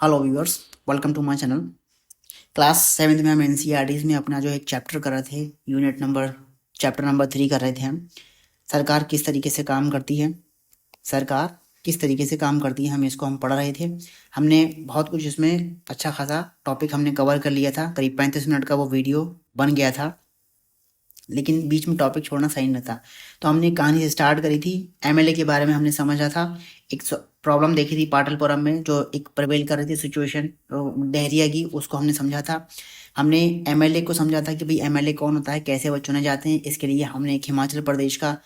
Hello viewers, welcome to my channel. Class 7th में हम NCERTs में अपना जो एक चैप्टर कर रहे थे, चैप्टर नंबर 3 कर रहे थे हम। सरकार किस तरीके से काम करती है, सरकार किस तरीके से काम करती है, हम पढ़ रहे थे। हमने बहुत कुछ इसमें अच्छा खासा टॉपिक हमने कवर कर लिया था। करीब 35 मिनट का वो वीडियो बन गया था, लेकिन बीच में टॉपिक छोड़ना सही नहीं था। तो हमने कहानी से स्टार्ट करी थी। एमएलए के बारे में हमने समझा था। एक प्रॉब्लम देखी थी पाटलपुरम में, जो एक प्रिवेल कर रही थी सिचुएशन डहरिया की, उसको हमने समझा था। हमने एमएलए को समझा था कि भाई एमएलए कौन होता है, कैसे वो चुने जाते हैं। इसके लिए हमने एक हिमाचल प्रदेश का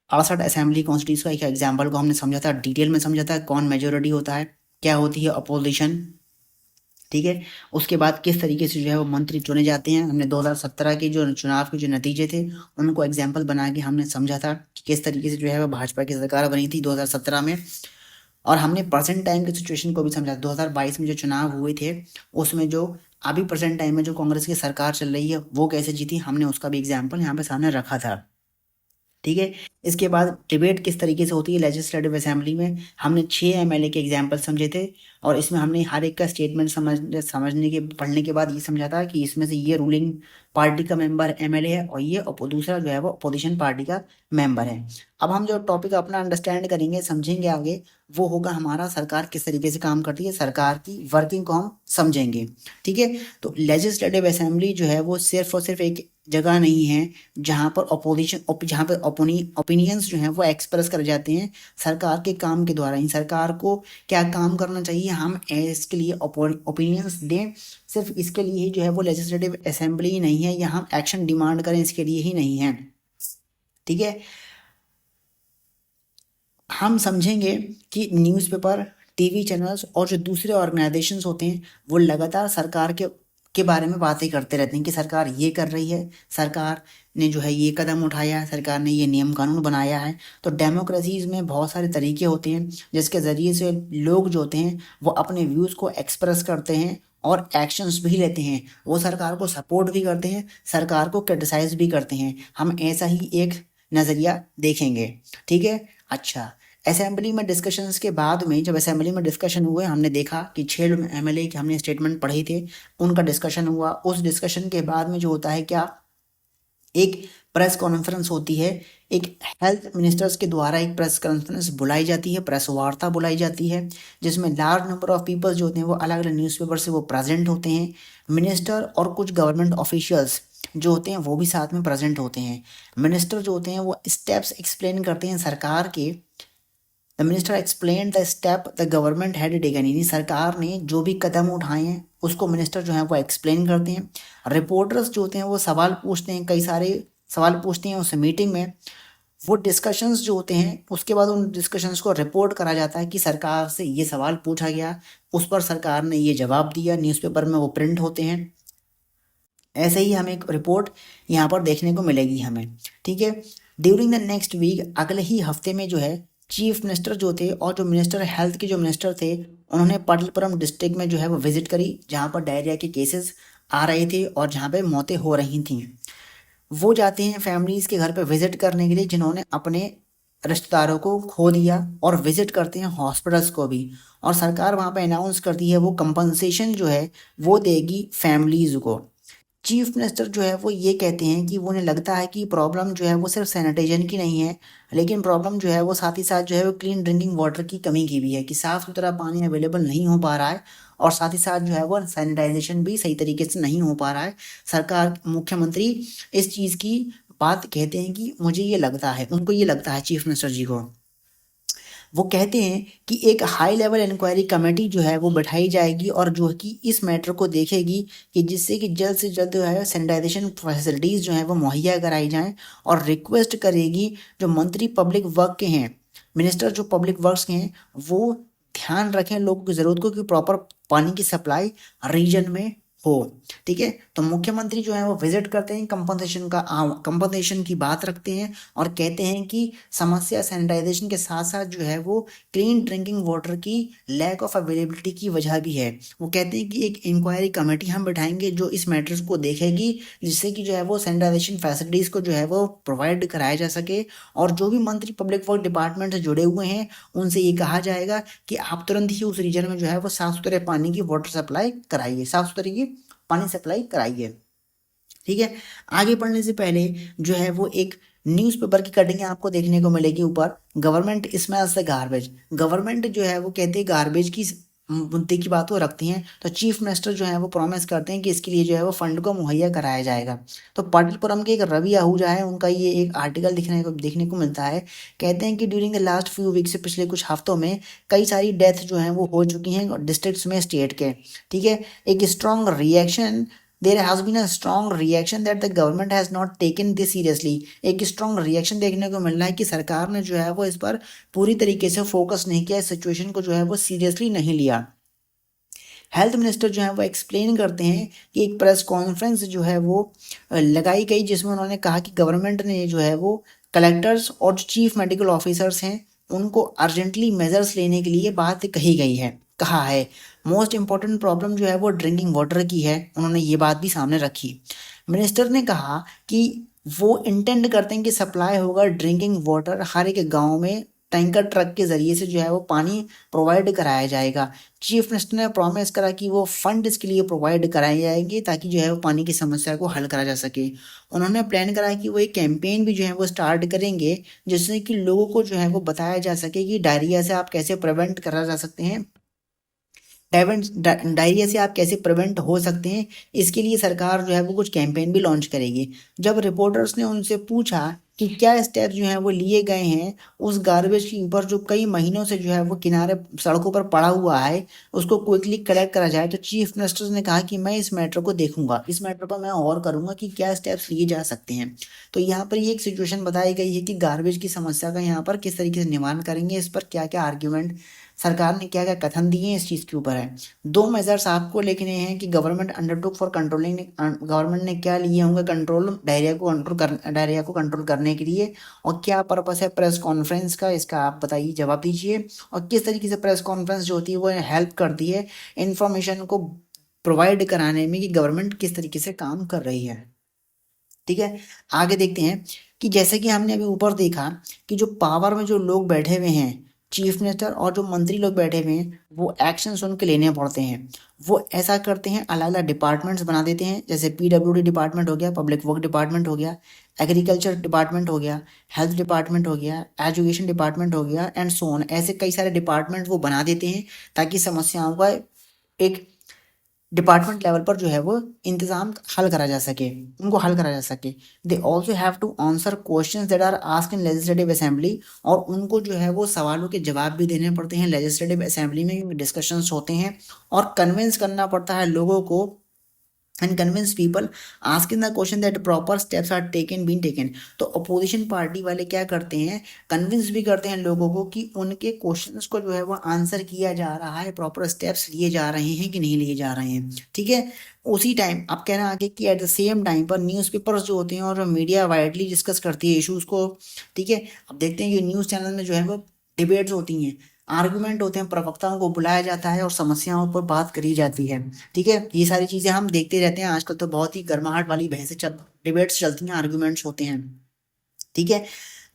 68 असेंबली कॉन्स्टिट्यूंसी का एक एग्जाम्पल को हमने समझा था, डिटेल में समझा था। कौन मेजोरिटी होता है, क्या होती है अपोजिशन, ठीक है। उसके बाद किस तरीके से जो है वो मंत्री चुने जाते हैं। हमने 2017 के जो चुनाव के जो नतीजे थे उनको एग्जाम्पल बना के हमने समझा था कि किस तरीके से जो है वो भाजपा की सरकार बनी थी 2017 में। और हमने प्रेजेंट टाइम की सिचुएशन को भी समझा। 2022 में जो चुनाव हुए थे उसमें जो अभी प्रेजेंट टाइम में जो कांग्रेस की सरकार चल रही है वो कैसे जीती, हमने उसका भी एग्जाम्पल यहाँ पे सामने रखा था, ठीक है। इसके बाद डिबेट किस तरीके से होती है लेजिस्लेटिव असेंबली में, हमने 6 एमएलए के एग्जाम्पल समझे थे। और इसमें हमने हर एक का स्टेटमेंट समझने के पढ़ने के बाद ये समझा था कि इसमें से ये रूलिंग पार्टी का मेंबर एमएलए है और ये दूसरा जो है वो अपोजिशन पार्टी का मेंबर है। अब हम जो टॉपिक अपना अंडरस्टैंड करेंगे, समझेंगे आगे, वो होगा हमारा सरकार किस तरीके से काम करती है, सरकार की वर्किंग को हम समझेंगे, ठीक है। तो लेजिस्लेटिव असेंबली जो है वो सिर्फ और सिर्फ एक जगह नहीं है जहाँ पर जहाँ पर ओपिनियंस जो हैं वो एक्सप्रेस कर जाते हैं सरकार के काम के द्वारा ही। सरकार को क्या काम करना चाहिए, हम इसके लिए ओपिनियंस दें। सिर्फ इसके लिए ही जो है वो लेजिस्लेटिव असेंबली ही नहीं है, या हम एक्शन डिमांड करें इसके लिए ही नहीं है, ठीक है। हम समझेंगे कि न्यूज़पेपर, टीवी चैनल्स और जो दूसरे ऑर्गेनाइजेशंस होते हैं वो लगातार सरकार के बारे में बातें करते रहते हैं कि सरकार ये कर रही है, सरकार ने जो है ये कदम उठाया है, सरकार ने ये नियम कानून बनाया है। तो डेमोक्रेसीज में बहुत सारे तरीके होते हैं जिसके ज़रिए से लोग जो होते हैं वो अपने व्यूज़ को एक्सप्रेस करते हैं और एक्शंस भी लेते हैं। वो सरकार को सपोर्ट भी करते हैं, सरकार को क्रिटिसाइज भी करते हैं। हम ऐसा ही एक नज़रिया देखेंगे, ठीक है। अच्छा, असेंबली में डिस्कशंस के बाद में, जब असेंबली में डिस्कशन हुए, हमने देखा कि 6 एमएलए के हमने स्टेटमेंट पढ़े थे, उनका डिस्कशन हुआ। उस डिस्कशन के बाद में जो होता है क्या, एक प्रेस कॉन्फ्रेंस होती है। एक हेल्थ मिनिस्टर्स के द्वारा एक प्रेस कॉन्फ्रेंस बुलाई जाती है, प्रेस वार्ता बुलाई जाती है, जिसमें लार्ज नंबर ऑफ पीपल्स जो होते हैं वो अलग अलग न्यूज़पेपर से वो प्रेजेंट होते हैं। मिनिस्टर और कुछ गवर्नमेंट ऑफिशियल्स जो होते हैं वो भी साथ में प्रेजेंट होते हैं। मिनिस्टर जो होते हैं वो स्टेप्स एक्सप्लेन करते हैं सरकार के। The minister explain the step the government had taken, यानी सरकार ने जो भी कदम उठाए हैं उसको मिनिस्टर जो है वो एक्सप्लेन करते हैं। रिपोर्टर्स जो होते हैं वो सवाल पूछते हैं, कई सारे सवाल पूछते हैं उस मीटिंग में। वो डिस्कशंस जो होते हैं उसके बाद उन डिस्कशंस को रिपोर्ट करा जाता है कि सरकार से ये सवाल पूछा गया, उस पर सरकार ने ये जवाब दिया, न्यूज़पेपर में वो प्रिंट होते हैं। ऐसे ही हमें एक रिपोर्ट यहाँ पर देखने को मिलेगी हमें, ठीक है। ड्यूरिंग द नेक्स्ट वीक, अगले ही हफ्ते में जो है चीफ मिनिस्टर जो थे और जो मिनिस्टर हेल्थ के जो मिनिस्टर थे उन्होंने पाटलिपुरम डिस्ट्रिक्ट में जो है वो विजिट करी, जहाँ पर डायरिया के केसेस आ रहे थे और जहाँ पे मौतें हो रही थी। वो जाते हैं फैमिलीज़ के घर पे विजिट करने के लिए जिन्होंने अपने रिश्तेदारों को खो दिया, और विजिट करते हैं हॉस्पिटल्स को भी। और सरकार वहाँ पे अनाउंस करती है वो कंपनसेशन जो है वो देगी फैमिलीज़ को। चीफ मिनिस्टर जो है वो ये कहते हैं कि उन्हें लगता है कि प्रॉब्लम जो है वो सिर्फ सैनिटाइजेशन की नहीं है, लेकिन प्रॉब्लम जो है वो साथ ही साथ जो है वो क्लीन ड्रिंकिंग वाटर की कमी की भी है, कि साफ़ सुथरा पानी अवेलेबल नहीं हो पा रहा है। और साथ ही साथ जो है वो सैनिटाइजेशन भी सही तरीके से नहीं हो पा रहा है। सरकार, मुख्यमंत्री इस चीज़ की बात कहते हैं कि मुझे ये लगता है, उनको ये लगता है चीफ मिनिस्टर जी को। वो कहते हैं कि एक हाई लेवल इंक्वायरी कमेटी जो है वो बैठाई जाएगी और जो कि इस मैटर को देखेगी कि जिससे कि जल्द से जल्द जो है सैनिटाइजेशन फैसिलिटीज़ जो हैं वो मुहैया कराई जाएं। और रिक्वेस्ट करेगी जो मंत्री पब्लिक वर्क के हैं, मिनिस्टर जो पब्लिक वर्क्स के हैं, वो ध्यान रखें लोगों की ज़रूरत को कि प्रॉपर पानी की सप्लाई रीजन में हो। ठीक है, तो मुख्यमंत्री जो है वो विजिट करते हैं, कंपनसेशन की बात रखते हैं और कहते हैं कि समस्या सैनिटाइजेशन के साथ साथ जो है वो क्लीन ड्रिंकिंग वाटर की लैक ऑफ अवेलेबिलिटी की वजह भी है। वो कहते हैं कि एक इंक्वायरी कमेटी हम बैठाएंगे जो इस मैटर्स को देखेगी, जिससे कि जो है वो सैनिटाइजेशन फैसिलिटीज़ को जो है वो प्रोवाइड कराया जा सके। और जो भी मंत्री पब्लिक वर्क डिपार्टमेंट से जुड़े हुए हैं उनसे ये कहा जाएगा कि आप तुरंत ही उस रीजन में जो है वो साफ सुथरे पानी की वाटर सप्लाई कराइए, साफ सुथरे की पानी सप्लाई कराइए। ठीक है, आगे बढ़ने से पहले जो है वो एक न्यूज़पेपर की कटिंग आपको देखने को मिलेगी ऊपर, government smells the garbage. Government जो है वो कहते हैं गार्बेज की मुद्दे की बात वो रखती हैं, तो चीफ मिनिस्टर जो है वो प्रॉमिस करते हैं कि इसके लिए जो है वो फंड को मुहैया कराया जाएगा। तो पाटिलपुरम के एक रवि आहूजा है, उनका ये एक आर्टिकल देखने को मिलता है। कहते हैं कि during the last few week से पिछले कुछ हफ्तों में कई सारी डेथ जो हैं वो हो चुकी हैं डिस्ट्रिक्ट्स में स्टेट के। ठीक है, एक strong reaction, there has been a strong reaction that the government has not taken this seriously। एक स्ट्रॉन्ग रिएक्शन देखने को मिल रहा है कि सरकार ने जो है वो इस पर पूरी तरीके से फोकस नहीं किया, इस सिचुएशन को जो है वो सीरियसली नहीं लिया। हेल्थ मिनिस्टर जो है वो एक्सप्लेन करते हैं कि एक प्रेस कॉन्फ्रेंस जो है वो लगाई गई, जिसमें उन्होंने कहा कि गवर्नमेंट ने जो है वो कलेक्टर्स और जो चीफ मेडिकल ऑफिसर्स हैं उनको अर्जेंटली मेजर्स लेने के लिए बात कही गई है, कहा है। मोस्ट इम्पॉर्टेंट प्रॉब्लम जो है वो ड्रिंकिंग वाटर की है, उन्होंने ये बात भी सामने रखी। मिनिस्टर ने कहा कि वो इंटेंड करते हैं कि सप्लाई होगा ड्रिंकिंग वाटर हर एक गांव में, टैंकर ट्रक के ज़रिए से जो है वो पानी प्रोवाइड कराया जाएगा। चीफ मिनिस्टर ने प्रॉमिस करा कि वो फंड इसके लिए प्रोवाइड कराए जाएंगे ताकि जो है वो पानी की समस्या को हल करा जा सके। उन्होंने प्लान करा कि वो एक कैंपेन भी जो है वो स्टार्ट करेंगे, जिससे कि लोगों को जो है वो बताया जा सके कि डायरिया से आप कैसे प्रिवेंट करा जा सकते हैं, डायरिया से आप कैसे प्रिवेंट हो सकते हैं। इसके लिए सरकार जो है वो कुछ कैंपेन भी लॉन्च करेगी। जब रिपोर्टर्स ने उनसे पूछा कि क्या स्टेप्स जो हैं वो लिए गए हैं उस गार्बेज के ऊपर जो कई महीनों से जो है वो किनारे सड़कों पर पड़ा हुआ है, उसको क्विकली कलेक्ट करा जाए, तो चीफ मिनिस्टर ने कहा कि मैं इस मैटर को देखूंगा, इस मैटर पर मैं और करूंगा कि क्या स्टेप्स लिए जा सकते हैं। तो यहाँ पर ये एक सिचुएशन बताई गई है कि गार्बेज की समस्या का यहाँ पर किस तरीके से निवारण करेंगे, इस पर क्या क्या आर्ग्यूमेंट, सरकार ने क्या क्या कथन दिए हैं इस चीज़ के ऊपर है। दो मेजर्स आपको लिखने हैं कि government undertook for controlling, government ने क्या लिए होंगे कंट्रोल, डायरिया को कंट्रोल करने के लिए, और क्या पर्पस है प्रेस कॉन्फ्रेंस का, इसका आप बताइए, जवाब दीजिए। और किस तरीके से प्रेस कॉन्फ्रेंस जो होती है वो हेल्प करती है इंफॉर्मेशन को प्रोवाइड कराने में कि गवर्नमेंट किस तरीके से काम कर रही है। ठीक है, आगे देखते हैं कि जैसे कि हमने अभी ऊपर देखा कि जो पावर में जो लोग बैठे हुए हैं, चीफ मिनिस्टर और जो मंत्री लोग बैठे हुए हैं, वो एक्शंस उनके लेने पड़ते हैं। वो ऐसा करते हैं, अलग अलग डिपार्टमेंट्स बना देते हैं, जैसे पीडब्ल्यूडी डिपार्टमेंट हो गया, पब्लिक वर्क डिपार्टमेंट हो गया, एग्रीकल्चर डिपार्टमेंट हो गया, हेल्थ डिपार्टमेंट हो गया, एजुकेशन डिपार्टमेंट हो गया एंड सो ऑन। ऐसे कई सारे डिपार्टमेंट वो बना देते हैं ताकि समस्याओं का एक डिपार्टमेंट लेवल पर जो है वो इंतजाम हल करा जा सके, उनको हल करा जा सके। They also have to answer questions that are asked in legislative assembly, और उनको जो है वो सवालों के जवाब भी देने पड़ते हैं लेजिस्लेटिव असेंबली में, डिस्कशंस होते हैं, और कन्विंस करना पड़ता है लोगों को and convince people, asking the question that proper steps are being taken। तो अपोजिशन पार्टी वाले क्या करते हैं, कन्विंस भी करते हैं लोगों को कि उनके क्वेश्चंस को जो है वो आंसर किया जा रहा है, प्रॉपर स्टेप्स लिए जा रहे हैं कि नहीं लिए जा रहे हैं। ठीक है, उसी टाइम आप कहना आगे कि एट द सेम टाइम पर न्यूज़पेपर्स जो होते हैं और मीडिया वाइडली डिस्कस करती है इशूज़ को। ठीक है, अब देखते हैं कि न्यूज़ चैनल में जो है वो डिबेट्स होती हैं, आर्गुमेंट होते हैं, प्रवक्ताओं को बुलाया जाता है और समस्याओं पर बात करी जाती है। ठीक है, ये सारी चीज़ें हम देखते रहते हैं, आजकल तो बहुत ही गर्माहट वाली डिबेट्स चलती हैं, आर्गुमेंट्स होते हैं। ठीक है,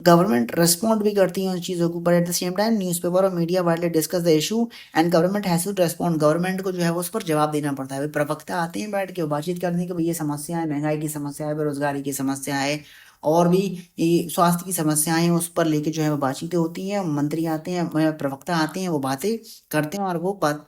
गवर्नमेंट रिस्पॉन्ड भी करती है उन चीज़ों के ऊपर। At the same time newspaper और media widely discuss the issue and government has to respond, government को जो है वो उस पर जवाब देना पड़ता है। भाई प्रवक्ता आते हैं बैठ के वो बातचीत करने की, भाई ये समस्या है, महंगाई की समस्या है, बेरोजगारी की समस्या है, और भी ये स्वास्थ्य की समस्याएं, उस पर लेके जो है वो बातचीतें होती हैं, मंत्री आते हैं, प्रवक्ता आते हैं, वो बातें करते हैं और वो बात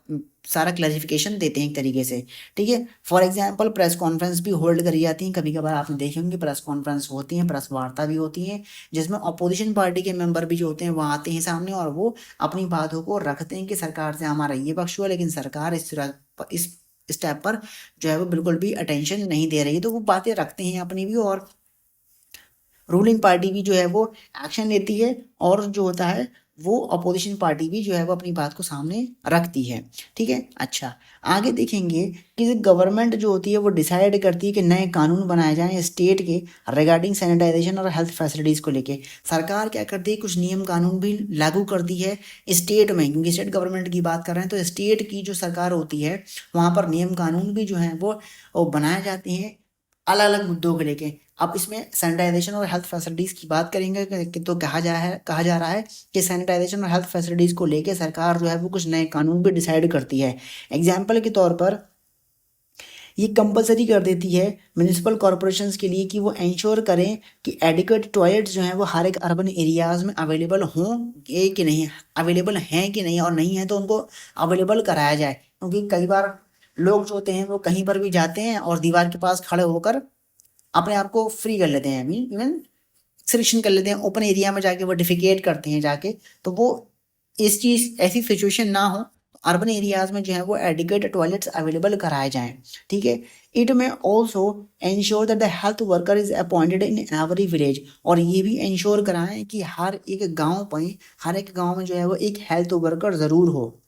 सारा क्लैरिफिकेशन देते हैं एक तरीके से। ठीक है, फॉर एग्जांपल प्रेस कॉन्फ्रेंस भी होल्ड करी जाती हैं, कभी कभार आपने देखे होंगे प्रेस कॉन्फ्रेंस होती हैं, प्रेस वार्ता भी होती है, जिसमें अपोजिशन पार्टी के मेंबर भी जो होते हैं वो आते हैं सामने और वो अपनी बातों को रखते हैं कि सरकार से हमारा ये पक्ष हुआ, लेकिन सरकार इस स्टेप पर जो है वो बिल्कुल भी अटेंशन नहीं दे रही है, तो वो बातें रखते हैं अपनी भी, और रूलिंग पार्टी भी जो है वो एक्शन लेती है, और जो होता है वो अपोजिशन पार्टी भी जो है वो अपनी बात को सामने रखती है। ठीक है, अच्छा आगे देखेंगे कि गवर्नमेंट जो होती है वो डिसाइड करती है कि नए कानून बनाए जाएं स्टेट के रिगार्डिंग सैनिटाइजेशन और हेल्थ फैसिलिटीज़ को लेके। सरकार क्या करती है, कुछ नियम कानून भी लागू करती है स्टेट में, क्योंकि स्टेट गवर्नमेंट की बात कर रहे हैं तो स्टेट की जो सरकार होती है वहाँ पर नियम कानून भी जो है वो बनाए जाते हैं अलग अलग मुद्दों को लेके। अब इसमें सैनिटाइजेशन और हेल्थ फैसिलिटीज़ की बात करेंगे तो कहा जा रहा है कि सैनिटाइजेशन और हेल्थ फैसिलिटीज़ को लेके सरकार जो है वो कुछ नए कानून भी डिसाइड करती है। एग्जाम्पल के तौर पर ये कंपलसरी कर देती है म्यूनिसिपल कॉरपोरेशंस के लिए कि वो इंश्योर करें कि एडिक्वेट टॉयलेट्स जो हैं वो हर एक अर्बन एरियाज़ में अवेलेबल हों कि नहीं, अवेलेबल हैं कि नहीं, और नहीं है तो उनको अवेलेबल कराया जाए। क्योंकि कई बार लोग जो होते हैं वो कहीं पर भी जाते हैं और दीवार के पास खड़े होकर अपने आप को फ्री कर लेते हैं, मीन इवन सिलेक्शन कर लेते हैं, ओपन एरिया में जाके वो डिफिकेट करते हैं जाके। तो वो इस चीज़ ऐसी सिचुएशन ना हो, अर्बन एरियाज में जो है वो एडिक्वेट टॉयलेट्स अवेलेबल कराए जाएं। ठीक है, इट में also ensure that the health worker is appointed in every village, और ये भी इंश्योर कराएं कि हर एक गांव में जो है वो एक हेल्थ वर्कर ज़रूर हो,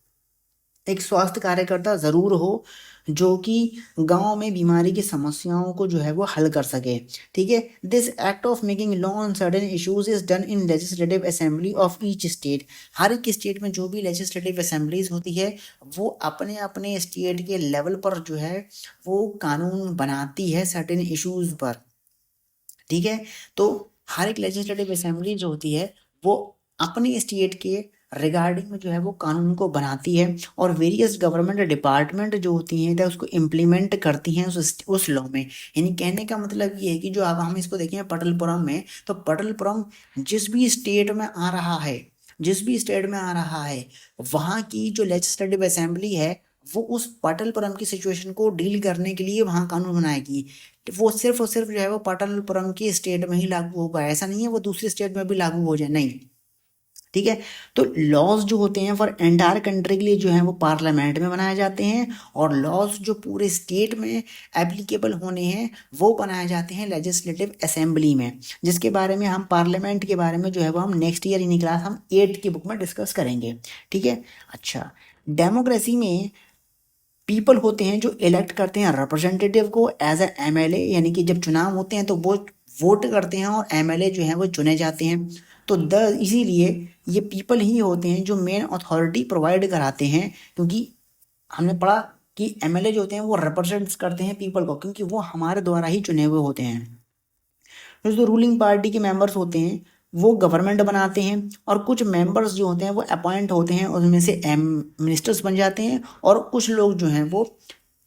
एक स्वास्थ्य कार्यकर्ता ज़रूर हो जो कि गांव में बीमारी की समस्याओं को जो है वो हल कर सके। ठीक है, this act of making law on certain issues is done in legislative assembly of each state. हर एक स्टेट में जो भी लेजिस्लेटिव असेंबलीज होती है वो अपने अपने स्टेट के लेवल पर जो है वो कानून बनाती है सर्टेन इश्यूज पर। ठीक है, तो हर एक लेजिस्लेटिव असेंबली जो होती है वो अपने स्टेट के रिगार्डिंग में जो है वो कानून को बनाती है, और वेरियस गवर्नमेंट डिपार्टमेंट जो होती हैं उसको इम्प्लीमेंट करती हैं उस लॉ में। यानी कहने का मतलब ये है कि जो अब हम इसको देखें पटलपुरम में, तो पटलपुरम जिस भी स्टेट में आ रहा है, वहाँ की जो लेजिस्लेटिव असेंबली है वो उस पटलपुरम की सिचुएशन को डील करने के लिए वहाँ कानून बनाएगी। वो सिर्फ और सिर्फ जो है वो पटलपुरम की स्टेट में ही लागू होगा, ऐसा नहीं है वो दूसरी स्टेट में भी लागू हो जाए, नहीं। ठीक है, तो लॉज जो होते हैं फॉर एंटायर कंट्री के लिए जो है वो पार्लियामेंट में बनाए जाते हैं, और लॉज जो पूरे स्टेट में एप्लीकेबल होने हैं वो बनाए जाते हैं लेजिस्लेटिव असेंबली में, जिसके बारे में हम पार्लियामेंट के बारे में जो है वो हम नेक्स्ट ईयर इन क्लास हम 8th की बुक में डिस्कस करेंगे। ठीक है, अच्छा डेमोक्रेसी में पीपल होते हैं जो इलेक्ट करते हैं रिप्रेजेंटेटिव को एज ए एमएलए, यानी कि जब चुनाव होते हैं तो वो वोट करते हैं और एमएलए जो हैं वो चुने जाते हैं। तो इसीलिए ये पीपल ही होते हैं जो मेन अथॉरिटी प्रोवाइड कराते हैं, क्योंकि हमने पढ़ा कि एमएलए जो होते हैं वो रिप्रेजेंट्स करते हैं पीपल को, क्योंकि वो हमारे द्वारा ही चुने हुए होते हैं। तो जो रूलिंग पार्टी के मेंबर्स होते हैं वो गवर्नमेंट बनाते हैं, और कुछ मेंबर्स जो होते हैं वो अपॉइंट होते हैं, उसमें से मिनिस्टर्स बन जाते हैं, और कुछ लोग जो हैं वो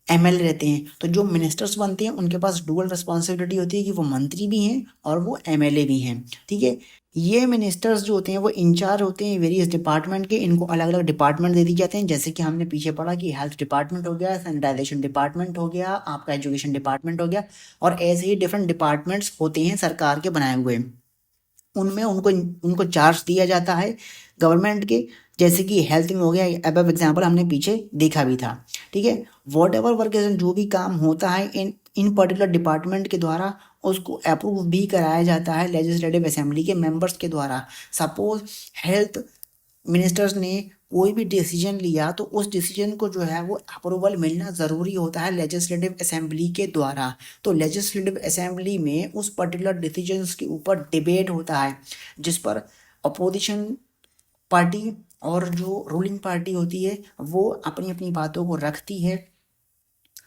एमएलए रहते हैं। तो जो मिनिस्टर्स बनते हैं उनके पास डुअल रिस्पॉन्सिबिलिटी होती है कि वो मंत्री भी हैं और वो एमएलए भी हैं। ठीक है, ये मिनिस्टर्स जो होते हैं वो इंचार्ज होते हैं वेरियस डिपार्टमेंट के, इनको अलग अलग डिपार्टमेंट दे दिए जाते हैं, जैसे कि हमने पीछे पढ़ा कि हेल्थ डिपार्टमेंट हो गया, सैनिटाइजेशन डिपार्टमेंट हो गया, आपका एजुकेशन डिपार्टमेंट हो गया, और ऐसे ही डिफरेंट डिपार्टमेंट्स होते हैं सरकार के बनाए हुए। उनमें उनको उनको चार्ज दिया जाता है गवर्नमेंट के, जैसे कि हेल्थ में हो गया, अब एग्जाम्पल हमने पीछे देखा भी था। ठीक है, वॉट एवर वर्क जो भी काम होता है इन पर्टिकुलर डिपार्टमेंट के द्वारा उसको अप्रूव भी कराया जाता है लेजिस्लेटिव असेंबली के मेंबर्स के द्वारा। सपोज हेल्थ मिनिस्टर्स ने कोई भी डिसीजन लिया तो उस डिसीजन को जो है वो अप्रूवल मिलना ज़रूरी होता है लेजिस्लेटिव असेंबली के द्वारा। तो लेजिस्लेटिव असेंबली में उस पर्टिकुलर डिसीजंस के ऊपर डिबेट होता है, जिस पर अपोजिशन पार्टी और जो रूलिंग पार्टी होती है वो अपनी अपनी बातों को रखती है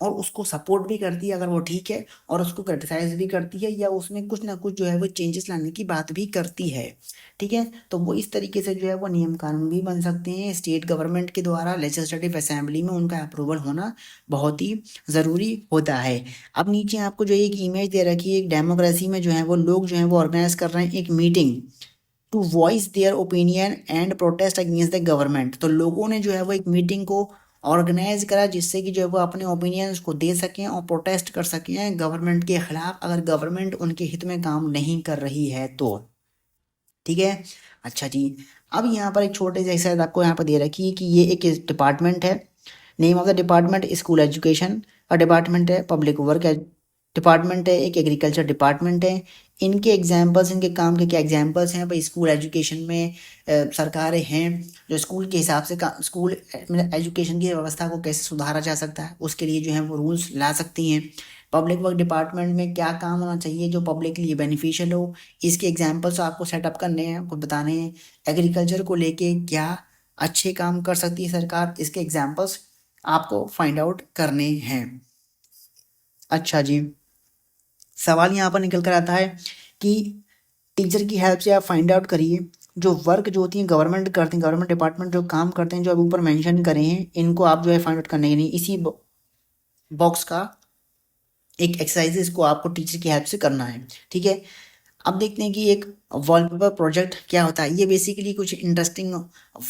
और उसको सपोर्ट भी करती है अगर वो ठीक है, और उसको क्रिटिसाइज भी करती है, या उसमें कुछ ना कुछ जो है वो चेंजेस लाने की बात भी करती है। ठीक है, तो वो इस तरीके से जो है वो नियम कानून भी बन सकते हैं स्टेट गवर्नमेंट के द्वारा लेजिस्लेटिव असेंबली में, उनका अप्रूवल होना बहुत ही ज़रूरी होता है। अब नीचे आपको जो एक इमेज दे रखी है, एक डेमोक्रेसी में जो है वो लोग जो है वो ऑर्गेनाइज कर रहे हैं एक meeting to voice their opinion and protest against the government. तो लोगों ने जो है वो एक मीटिंग को ऑर्गेनाइज करा जिससे कि जो है वो अपने ओपिनियंस को दे सकें और प्रोटेस्ट कर सकें गवर्नमेंट के खिलाफ, अगर गवर्नमेंट उनके हित में काम नहीं कर रही है तो। ठीक है, अच्छा जी, अब यहाँ पर एक छोटे से एक्सरसाइज आपको यहाँ पर दे रखी है कि ये एक डिपार्टमेंट है, name of the department school education का डिपार्टमेंट है, पब्लिक वर्क डिपार्टमेंट है, एक एग्रीकल्चर डिपार्टमेंट है, इनके एग्जाम्पल्स, इनके काम के क्या एग्जाम्पल्स हैं भाई? स्कूल एजुकेशन में सरकारें हैं जो स्कूल के हिसाब से स्कूल एजुकेशन की व्यवस्था को कैसे सुधारा जा सकता है, उसके लिए जो है वो रूल्स ला सकती हैं। पब्लिक वर्क डिपार्टमेंट में क्या काम होना चाहिए जो पब्लिक के लिए बेनिफिशियल हो, इसके एग्जाम्पल्स आपको सेटअप करने हैं, आपको बताने हैं। एग्रीकल्चर को लेके क्या अच्छे काम कर सकती है सरकार, इसके एग्जाम्पल्स आपको फाइंड आउट करने हैं। अच्छा जी, सवाल यहाँ पर निकल कर आता है कि टीचर की हेल्प से आप फाइंड आउट करिए जो वर्क जो होती है गवर्नमेंट करती है, गवर्नमेंट डिपार्टमेंट जो काम करते हैं जो अभी ऊपर मेंशन करे हैं, इनको आप जो है फाइंड आउट करने के लिए इसी बॉक्स का एक एक्सरसाइज इसको आपको टीचर की हेल्प से करना है। ठीक है, अब देखते हैं कि एक वॉलपेपर प्रोजेक्ट क्या होता है। ये बेसिकली कुछ इंटरेस्टिंग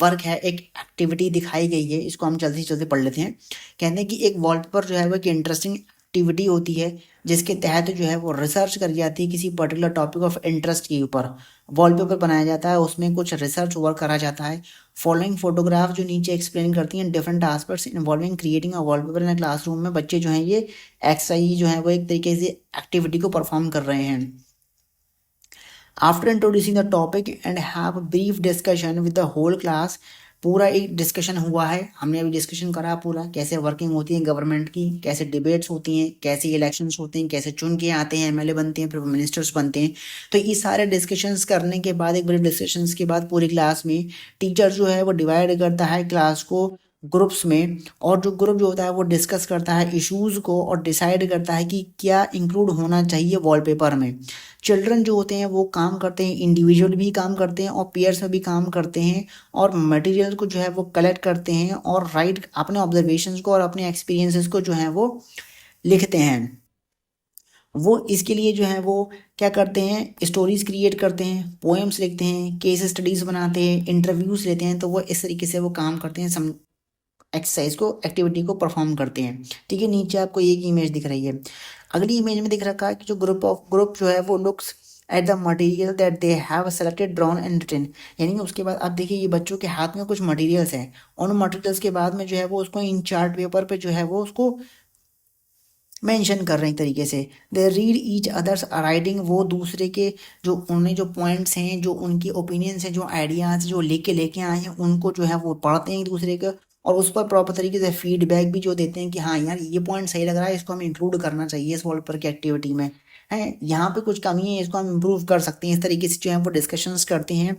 वर्क है, एक एक्टिविटी दिखाई गई है, इसको हम जल्दी से जल्दी पढ़ लेते हैं। कहते हैं कि एक वॉलपेपर जो है वो एक इंटरेस्टिंग एक्टिविटी होती है जिसके तहत जो है वो रिसर्च करी जाती है किसी पर्टिकुलर टॉपिक ऑफ इंटरेस्ट के ऊपर। वॉलपेपर बनाया जाता है, उसमें कुछ रिसर्च वर्क करा जाता है। फॉलोइंग फोटोग्राफ जो नीचे एक्सप्लेन करती हैं different aspects involving creating a wallpaper in classroom में बच्चे जो हैं ये एक्सरसाइज जो है वो एक तरीके से एक्टिविटी को परफॉर्म कर रहे हैं। After introducing the topic and have brief discussion with the whole class, पूरा एक डिस्कशन हुआ है, हमने अभी डिस्कशन करा पूरा कैसे वर्किंग होती है गवर्नमेंट की, कैसे डिबेट्स होती हैं, कैसे इलेक्शंस होते हैं, कैसे चुन के आते हैं एमएलए बनते हैं, फिर मिनिस्टर्स बनते हैं। तो ये सारे डिस्कशंस करने के बाद, एक बड़े डिस्कशंस के बाद पूरी क्लास में टीचर जो है वो डिवाइड करता है क्लास को ग्रुप्स में, और जो ग्रुप जो होता है वो डिस्कस करता है इश्यूज़ को और डिसाइड करता है कि क्या इंक्लूड होना चाहिए वॉलपेपर में। चिल्ड्रन जो होते हैं वो काम करते हैं, इंडिविजुअल भी काम करते हैं और पेयर्स में भी काम करते हैं, और मटेरियल को जो है वो कलेक्ट करते हैं और राइट अपने ऑब्जर्वेशंस को और अपने एक्सपीरियंसेस को जो है वो लिखते हैं। वो इसके लिए जो है वो क्या करते हैं, स्टोरीज क्रिएट करते हैं, पोएम्स लिखते हैं, केस स्टडीज बनाते हैं, इंटरव्यूज लेते हैं। तो वो इस तरीके से वो काम करते हैं, सम एक्सरसाइज को, एक्टिविटी को परफॉर्म करते हैं। ठीक है, नीचे आपको एक इमेज दिख रही है। अगली इमेज में दिख रखा है कि जो ग्रुप जो है वो looks at the material that they have selected drawn and written. यानी कि उसके बाद आप देखिए ये बच्चों के हाथ में कुछ मटेरियल्स हैं, उन मटेरियल्स के बाद में जो है वो उसको इन चार्ट पेपर पे जो है वो उसको मेंशन कर रहे हैं एक तरीके से। They read each others writing, वो दूसरे के जो उन्हें जो पॉइंट्स हैं, जो उनकी ओपिनियंस हैं, जो आइडियाज़ जो लेके आए हैं, उनको जो है वो पढ़ते हैं एक दूसरे के, और उस पर प्रॉपर तरीके से फीडबैक भी जो देते हैं कि हाँ यार ये पॉइंट सही लग रहा है, इसको हम इंक्लूड करना चाहिए इस वॉलपेपर की एक्टिविटी में, है यहाँ पे कुछ कमी है इसको हम इम्प्रूव कर सकते हैं। इस तरीके से जो है वो डिस्कशंस करते हैं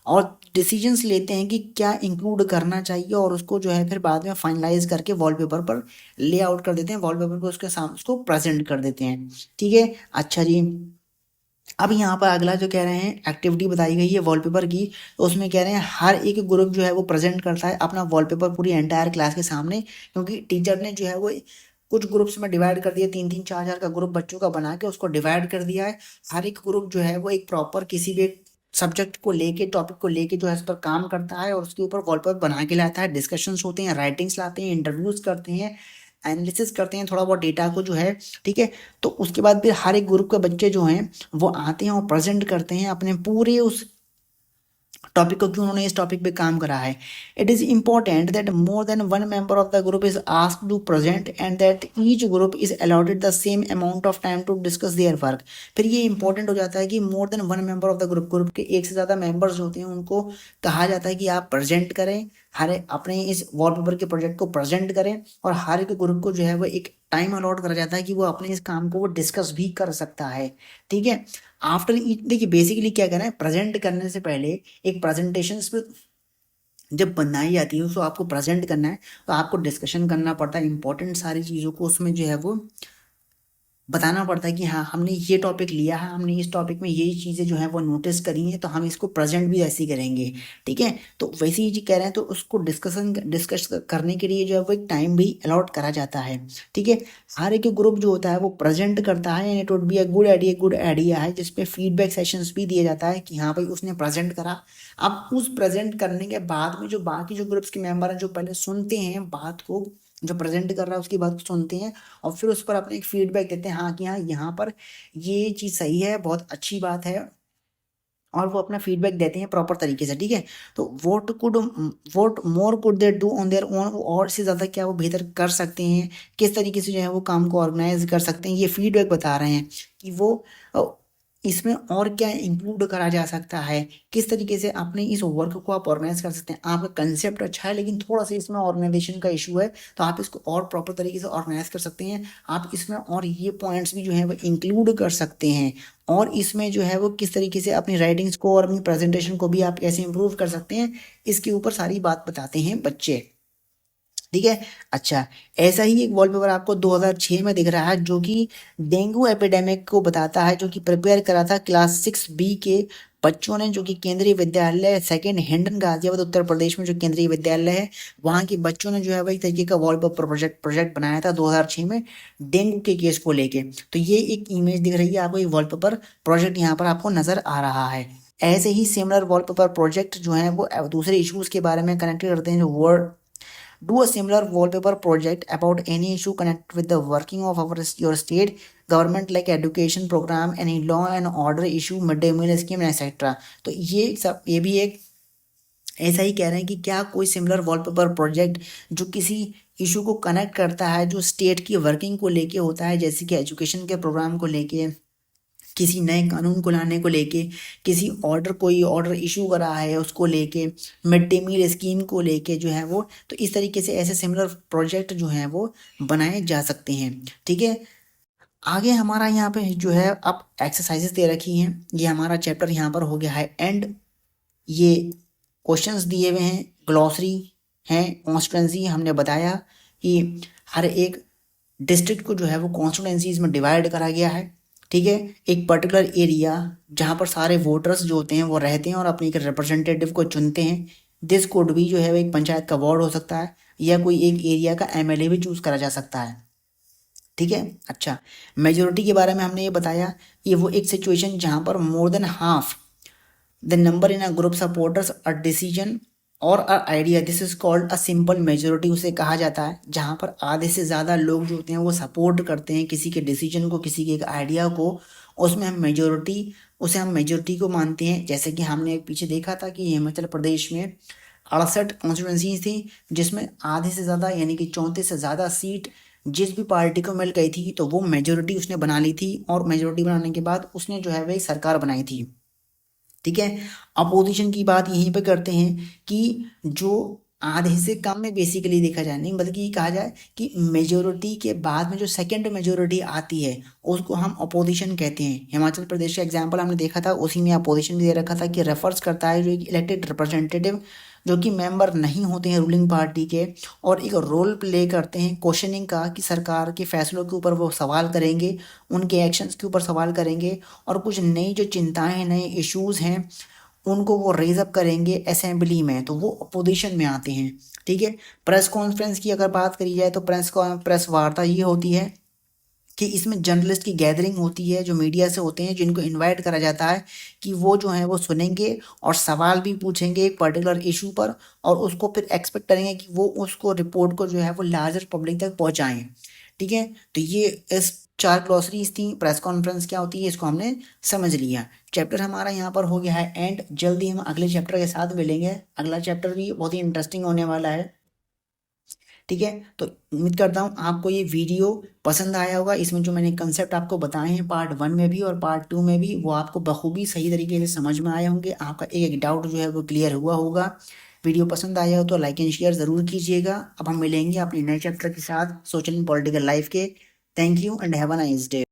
और डिसीजंस लेते हैं कि क्या इंक्लूड करना चाहिए, और उसको जो है फिर बाद में फाइनलाइज करके वॉलपेपर पर लेआउट कर देते हैं, वॉलपेपर को उसके सामने उसको प्रेजेंट कर देते हैं। ठीक है, अच्छा जी, अब यहाँ पर अगला जो कह रहे हैं एक्टिविटी बताई गई है वॉलपेपर की, तो उसमें कह रहे हैं हर एक ग्रुप जो है वो प्रेजेंट करता है अपना वॉलपेपर पूरी एंटायर क्लास के सामने, क्योंकि टीचर ने जो है वो कुछ ग्रुप्स में डिवाइड कर दिया, 3-3 4-4 का ग्रुप बच्चों का बना के उसको डिवाइड कर दिया है। हर एक ग्रुप जो है वो एक प्रॉपर किसी भी सब्जेक्ट को लेके, टॉपिक को लेके जो है उस पर काम करता है और उसके ऊपर वॉलपेपर बना के लाता है, डिस्कशंस होते हैं, राइटिंग्स लाते हैं, इंटरव्यूज करते हैं, एनालिसिस करते हैं थोड़ा बहुत डेटा को जो है। ठीक है, तो उसके बाद फिर हर एक ग्रुप के बच्चे जो हैं वो आते हैं और प्रेजेंट करते हैं अपने पूरे उस टॉपिक को कि उन्होंने इस टॉपिक पे काम करा है। It is important that more than one member of the group is asked to present and that each group is allotted the same amount of time to discuss their work. फिर ये important हो जाता है कि more than one member of the group के एक से ज़्यादा मेंबर्स होते हैं, उनको कहा जाता है कि आप प्रेजेंट करें, हर अपने इस वॉलपेपर के प्रोजेक्ट को प्रेजेंट करें, और हर एक ग्रुप को जो है वो एक टाइम अलॉट करा जाता है कि वो अपने इस काम को वो डिस्कस भी कर सकता है। ठीक है, आफ्टर देखिए बेसिकली क्या करना है, प्रेजेंट करने से पहले एक प्रेजेंटेशन पे जब बनाई जाती है उसको आपको प्रेजेंट करना है, तो आपको डिस्कशन करना पड़ता है इंपॉर्टेंट सारी चीज़ों को, उसमें जो है वो बताना पड़ता है कि हाँ हमने ये टॉपिक लिया है, हमने इस टॉपिक में ये चीज़ें जो है वो नोटिस करी हैं, तो हम इसको प्रेजेंट भी ऐसे ही करेंगे। ठीक है, तो वैसे ही जी कह रहे हैं, तो उसको डिस्कस करने के लिए जो है वो एक टाइम भी अलॉट करा जाता है। ठीक है, हर एक ग्रुप जो होता है वो प्रेजेंट करता है, and it would be a good idea है जिसपे फीडबैक सेशंस भी दिया जाता है कि हाँ भाई उसने प्रेजेंट करा। अब उस प्रेजेंट करने के बाद में जो बाकी जो ग्रुप्स के मेंबर हैं जो पहले सुनते हैं बात को, जो प्रेजेंट कर रहा है उसकी बात को सुनते हैं और फिर उस पर अपने एक फीडबैक देते हैं, हाँ कि हाँ यहाँ पर ये चीज़ सही है, बहुत अच्छी बात है, और वो अपना फीडबैक देते हैं प्रॉपर तरीके से। ठीक है, तो vote more could they do on their own, और से ज़्यादा क्या वो बेहतर कर सकते हैं, किस तरीके से जो है वो काम को ऑर्गेनाइज कर सकते हैं, ये फीडबैक बता रहे हैं कि वो इसमें और क्या इंक्लूड करा जा सकता है, किस तरीके से अपने इस वर्क को आप ऑर्गेनाइज कर सकते हैं। आपका कंसेप्ट अच्छा है लेकिन थोड़ा सा इसमें ऑर्गेनाइजेशन का इशू है, तो आप इसको और प्रॉपर तरीके से ऑर्गेनाइज कर सकते हैं। आप इसमें और ये पॉइंट्स भी जो है वो इंक्लूड कर सकते हैं, और इसमें जो है वो किस तरीके से अपनी राइटिंग्स को और अपनी प्रेजेंटेशन को भी आप कैसे इंप्रूव कर सकते हैं, इसके ऊपर सारी बात बताते हैं बच्चे। ठीक है। अच्छा, ऐसा ही एक वॉलपेपर आपको 2006 में दिख रहा है जो कि डेंगू एपिडेमिक को बताता है, जो कि प्रिपेयर करा था क्लास 6B के बच्चों ने, जो कि केंद्रीय विद्यालय सेकेंड हिंडन गाजियाबाद उत्तर प्रदेश में जो केंद्रीय विद्यालय है वहाँ के बच्चों ने जो है वही तरीके का वॉलपेपर प्रोजेक्ट बनाया था 2006 में डेंगू के केस को लेके। तो ये एक इमेज दिख रही है आपको, एक वॉलपेपर प्रोजेक्ट यहाँ पर आपको नजर आ रहा है। ऐसे ही सिमिलर वॉलपेपर प्रोजेक्ट जो है वो दूसरे इश्यूज के बारे में कनेक्ट करते हैं, जो word do a similar wallpaper project about any issue connected with the working of your state government like education program, any law and order issue, midday meal scheme etc. तो ये भी एक ऐसा ही कह रहे हैं कि क्या कोई सिमिलर वॉलपेपर प्रोजेक्ट जो किसी इशू को कनेक्ट करता है जो स्टेट की वर्किंग को लेके होता है, जैसे कि एजुकेशन के प्रोग्राम को लेके, किसी नए कानून को लाने को लेके, किसी कोई ऑर्डर इशू करा है उसको लेके, मिड डे मील स्कीम को लेके जो है वो, तो इस तरीके से ऐसे सिमिलर प्रोजेक्ट जो हैं वो बनाए जा सकते हैं। ठीक है। आगे हमारा यहाँ पे जो है अब एक्सरसाइजेस दे रखी हैं, ये हमारा चैप्टर यहाँ पर हो गया है एंड। ये क्वेश्चंस दिए हुए हैं, ग्लॉसरी हैं, कॉन्स्टिट्यूंसी हमने बताया कि हर एक डिस्ट्रिक्ट को जो है वो कॉन्स्टिट्यूंसीज में डिवाइड करा गया है। ठीक है। एक पर्टिकुलर एरिया जहाँ पर सारे वोटर्स जो होते हैं वो रहते हैं और अपने एक रिप्रेजेंटेटिव को चुनते हैं। दिस कोड भी जो है वो एक पंचायत का वार्ड हो सकता है या कोई एक एरिया का MLA भी चूज करा जा सकता है। ठीक है। अच्छा, मेजोरिटी के बारे में हमने ये बताया, ये वो एक सिचुएशन जहाँ पर more than half the number in a group supporters a decision और a idea, this is called a simple majority उसे कहा जाता है, जहाँ पर आधे से ज़्यादा लोग जो होते हैं वो सपोर्ट करते हैं किसी के डिसीजन को, किसी के एक आइडिया को, उसमें हम मेजोरिटी को मानते हैं। जैसे कि हमने एक पीछे देखा था कि हिमाचल प्रदेश में 68 कॉन्स्टिट्यूंसी थी जिसमें आधे से ज़्यादा यानी कि 34 से ज़्यादा सीट जिस भी पार्टी को मिल गई थी तो वो मेजोरिटी उसने बना ली थी, और मेजोरिटी बनाने के बाद उसने जो है वह सरकार बनाई थी। ठीक है। अपोजिशन की बात यहीं पे करते हैं कि जो आधे से कम में बेसिकली देखा जाए, नहीं बल्कि ये कहा जाए कि मेजोरिटी के बाद में जो सेकंड मेजोरिटी आती है उसको हम अपोजिशन कहते हैं। हिमाचल प्रदेश का एग्जांपल हमने देखा था, उसी में अपोजिशन भी दे रखा था कि रेफर्स करता है जो एक इलेक्टेड रिप्रेजेंटेटिव जो कि मेंबर नहीं होते हैं रूलिंग पार्टी के, और एक रोल प्ले करते हैं क्वेश्चनिंग का कि सरकार के फैसलों के ऊपर वो सवाल करेंगे, उनके एक्शंस के ऊपर सवाल करेंगे, और कुछ नई जो चिंताएं नए इश्यूज हैं उनको वो रेज अप करेंगे असेंबली में, तो वो अपोजिशन में आते हैं। ठीक है। प्रेस कॉन्फ्रेंस की अगर बात करी जाए तो प्रेस वार्ता ये होती है कि इसमें जर्नलिस्ट की गैदरिंग होती है जो मीडिया से होते हैं, जिनको इनवाइट करा जाता है कि वो जो है वो सुनेंगे और सवाल भी पूछेंगे एक पर्टिकुलर इशू पर, और उसको फिर एक्सपेक्ट करेंगे कि वो उसको रिपोर्ट को जो है वो लार्जर पब्लिक तक पहुंचाएं। ठीक है। तो ये इस 4 ग्लॉसरीज थी, प्रेस कॉन्फ्रेंस क्या होती है इसको हमने समझ लिया। चैप्टर हमारा यहाँ पर हो गया है एंड। जल्दी हम अगले चैप्टर के साथ मिलेंगे, अगला चैप्टर भी बहुत ही इंटरेस्टिंग होने वाला है। ठीक है। तो उम्मीद करता हूँ आपको ये वीडियो पसंद आया होगा। इसमें जो मैंने कंसेप्ट आपको बताए हैं पार्ट 1 में भी और पार्ट 2 में भी, वो आपको बखूबी सही तरीके से समझ में आए होंगे। आपका एक एक डाउट जो है वो क्लियर हुआ होगा। वीडियो पसंद आया हो तो लाइक एंड शेयर ज़रूर कीजिएगा। अब हम मिलेंगे अपने नए चैप्टर के साथ सोशल एंड पॉलिटिकल लाइफ के। Thank you and have a nice day.